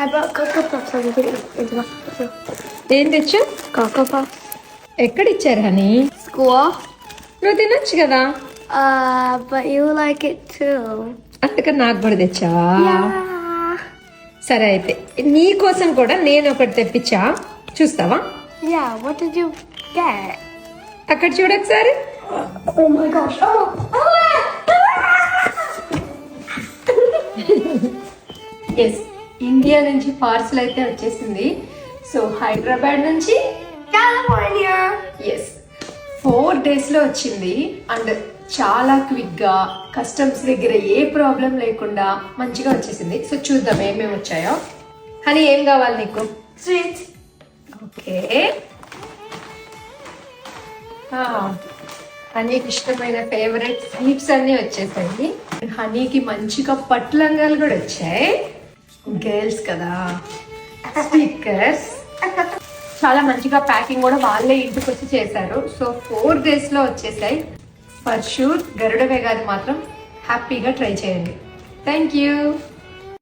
I brought Cocoa Puffs on the ఏం తెచ్చు? Cocoa Puffs. ఎక్కడ ఇచ్చారు హనీ? School. నువ్వు తినొచ్చు కదా. But you like it too. అందుకని నాకు కూడా తెచ్చావా? Yeah. సరే అయితే నీ కోసం కూడా నేను ఒకటి తెప్పించా, చూస్తావా? Yeah, what did you get? అక్కడ చూడొకసారి. Oh my gosh. Yes, India నుంచి పార్సల్ అయితే వచ్చేసింది. సో హైదరాబాద్ నుంచి California. ఎస్ 4 days లో వచ్చింది. అండ్ చాలా క్విక్ గా కస్టమ్స్ దగ్గర ఏ ప్రాబ్లం లేకుండా మంచిగా వచ్చేసింది. సో చూద్దాం ఏమేమి వచ్చాయో. హనీ ఏం కావాలి నీకు? Sweet. ఓకే, హనీకి ఇష్టమైన ఫేవరెట్ స్వీట్స్ అన్ని వచ్చేసాయి. హనీకి మంచిగా పట్టు లంగాలు కూడా వచ్చాయి. గర్ల్స్ కదా, స్టిక్కర్స్ చాలా మంచిగా ప్యాకింగ్ కూడా వాళ్ళే ఇంటికి వచ్చి చేశారు. సో 4 days లో వచ్చేసాయి. ఫర్ షూర్ గరుడ వేగాది మాత్రం హ్యాపీగా ట్రై చేయండి. Thank you.